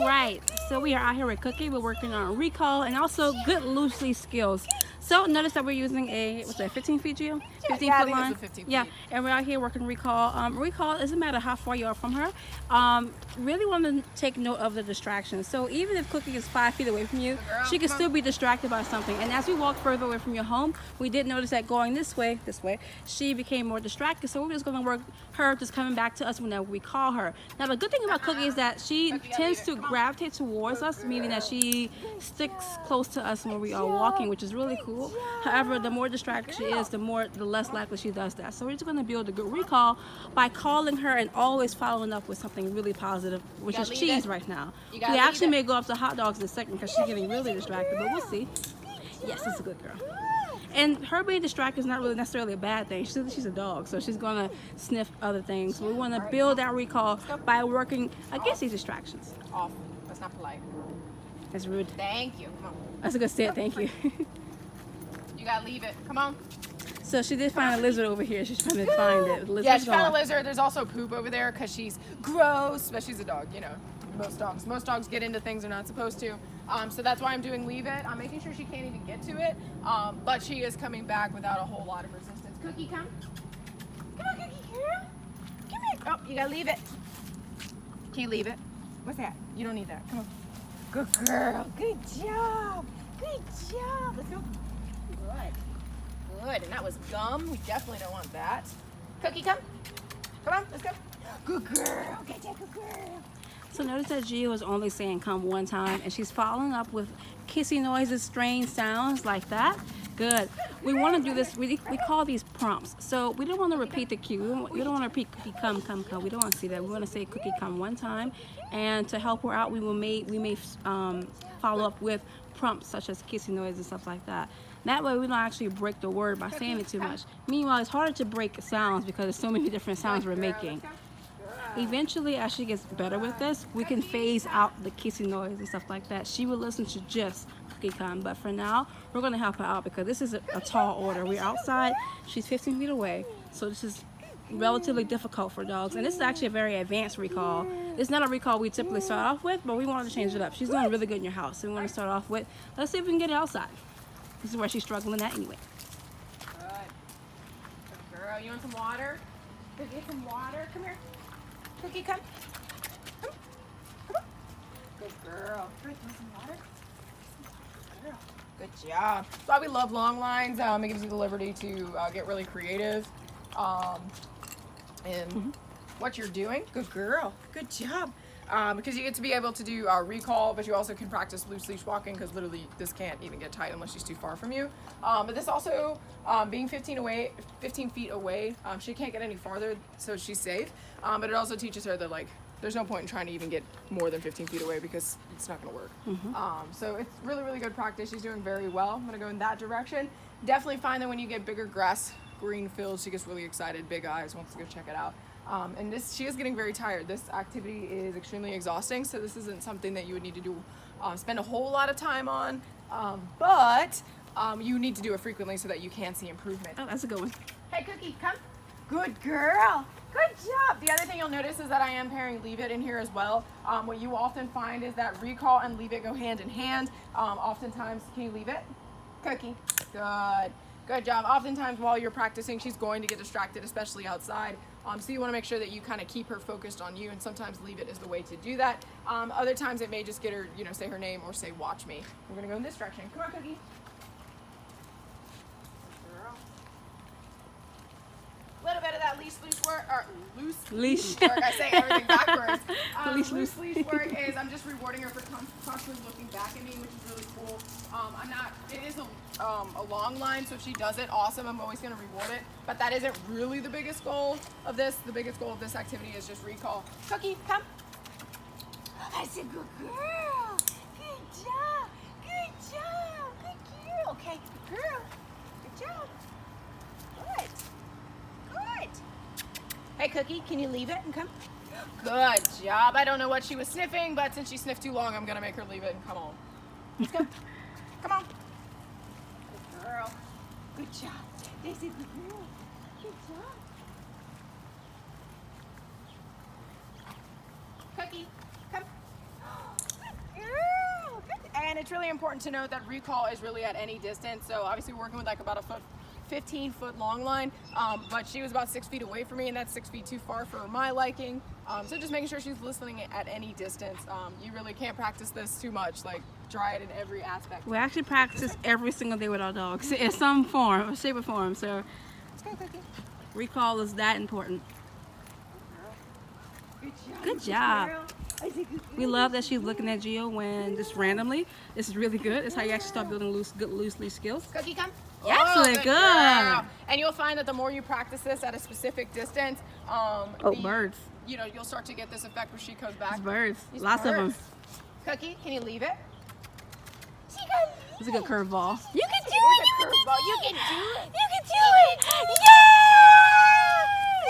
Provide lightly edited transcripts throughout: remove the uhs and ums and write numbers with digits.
All right, so we are out here with Cookie. We're working on recall and also good loose leash skills. So notice that we're using a, what's that, 15 feet, Gio? 15-foot line. 15 yeah, feet. and we're out here working recall. Recall doesn't matter how far you are from her. Really want to take note of the distractions. So even if Cookie is 5 feet away from you, she can still be distracted by something. And as we walk further away from your home, we did notice that going this way, she became more distracted. So we're just going to work her just coming back to us whenever we call her. Now the good thing about Cookie is that she tends to gravitate towards us, meaning that she sticks close to us when we are walking, which is really cool. However, the more distracted she is, the less likely she does that. So we're just going to build a good recall by calling her and always following up with something really positive, which is cheese right now. We actually may go up to hot dogs in a second because she's getting really distracted, but we'll see. Yes, it's a good girl. And her being distracted is not really necessarily a bad thing. She's a dog, so she's going to sniff other things. So we want to build that recall by working against these distractions. Off. That's not polite. That's rude. Thank you. Come on. That's a good sit, thank you. You gotta leave it. Come on. So she did find a lizard over here. She's trying to find it. Yeah, she found a lizard. There's also poop over there because she's gross, but she's a dog, you know. Most dogs get into things they're not supposed to. So that's why I'm doing leave it. I'm making sure she can't even get to it. But she is coming back without a whole lot of resistance. Cookie, come. Come on, Cookie, girl. Come here. Oh, you gotta leave it. Can you leave it? What's that? You don't need that. Come on. Good girl. Good job. Good job. Let's go. Good. Good. And that was gum. We definitely don't want that. Cookie, come. Come on, let's go. Good girl. Good job, good girl. So notice that Gio is only saying come one time, and she's following up with kissy noises, strange sounds like that. Good. We want to do this, we call these prompts. So we don't want to repeat the cue. We don't want to repeat Cookie, come, come, come. We don't want to see that. We want to say Cookie, come one time. And to help her out, we may follow up with prompts such as kissy noises and stuff like that. That way we don't actually break the word by saying it too much. Meanwhile, it's harder to break sounds because there's so many different sounds we're making. Eventually, as she gets better with this, we can phase out the kissy noise and stuff like that. She will listen to just Cookie Come, but for now, we're going to help her out because this is a tall order. We're outside, she's 15 feet away, so this is relatively difficult for dogs. And this is actually a very advanced recall. It's not a recall we typically start off with, but we wanted to change it up. She's doing really good in your house, so we want to start off with, let's see if we can get it outside. This is where she's struggling at anyway. Good. Good girl. You want some water? Cookie, get some water. Come here. Cookie, come. Come. Come on. Good girl. Good. You want some water? Good girl. Good job. That's why we love long lines. It gives you the liberty to get really creative in what you're doing. Good girl. Good job. Because you get to be able to do recall, but you also can practice loose leash walking because literally this can't even get tight unless she's too far from you. But this also, being 15 feet away, she can't get any farther, so she's safe. But it also teaches her that, like, there's no point in trying to even get more than 15 feet away because it's not going to work. So it's really, really good practice. She's doing very well. I'm going to go in that direction. Definitely find that when you get bigger grass, green fields, she gets really excited, big eyes, wants to go check it out. And she is getting very tired. This activity is extremely exhausting, so this isn't something that you would need to do, spend a whole lot of time on, but you need to do it frequently so that you can see improvement. Oh, that's a good one. Hey, Cookie, come. Good girl. Good job. The other thing you'll notice is that I am pairing leave it in here as well. What you often find is that recall and leave it go hand in hand. Oftentimes, can you leave it? Cookie. Good. Good job. Oftentimes while you're practicing, she's going to get distracted, especially outside. So you want to make sure that you kind of keep her focused on you, and sometimes leave it is the way to do that. Other times it may just get her, you know, say her name or say watch me. We're going to go in this direction. Come on, Cookie. Girl. A little bit of that loose leash work. I say everything backwards. Loose leash work is I'm just rewarding her for constantly looking back at me, which is really cool. It is a long line, so if she does it, awesome. I'm always going to reward it. But that isn't really the biggest goal of this. The biggest goal of this activity is just recall. Cookie, come. That's a good girl. Good job. Good job. Good girl. Okay, good girl. Good job. Good. Good. Hey, Cookie, can you leave it and come? Good job. I don't know what she was sniffing, but since she sniffed too long, I'm going to make her leave it and come on. Let's go. Come on. Good girl. Good job. That's a good girl. Good job. Cookie, come. it's really important to note that recall is really at any distance. So obviously we're working with like about a 15-foot long line, but she was about 6 feet away from me, and that's 6 feet too far for my liking. So just making sure she's listening at any distance. You really can't practice this too much, like try it in every aspect. We actually practice every single day with our dogs in some form, shape or form. So Let's go, Cookie. recall is that important. Good job. We love that she's looking at Gio when just randomly. This is really good. It's how you actually start building good loose leash skills. Cookie, come. Excellent, good good. girl. And you'll find that the more you practice this at a specific distance, Birds. You know, you'll start to get this effect when she comes back. It's birds. These Lots of them. birds. Cookie, can you leave it? It's a good curveball. You can do it. You can do it. You can do it. Yay!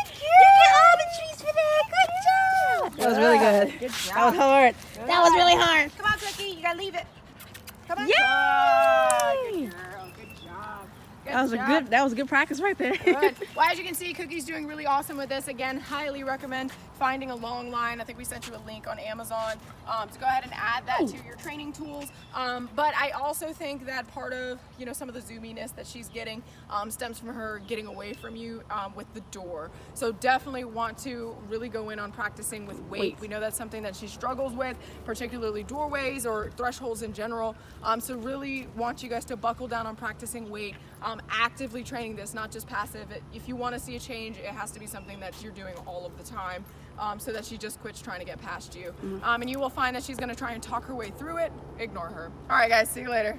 You get all the trees for that. Good job. That was really good. Good job. That was hard. Good. That was really hard. Come on, Cookie. You gotta leave it. Come on. Yay! Good girl. Good job. That was a good practice right there. Good. Well, as you can see, Cookie's doing really awesome with this. Again, highly recommend finding a long line. I think we sent you a link on Amazon to go ahead and add that to your training tools. But I also think that part of, you know, some of the zoominess that she's getting stems from her getting away from you with the door. So definitely want to really go in on practicing with weight. We know that's something that she struggles with, particularly doorways or thresholds in general. So really want you guys to buckle down on practicing weight, actively training this, not just passive. If you want to see a change, it has to be something that you're doing all of the time, so that she just quits trying to get past you. And you will find that she's going to try and talk her way through it. Ignore her. All right, guys, see you later.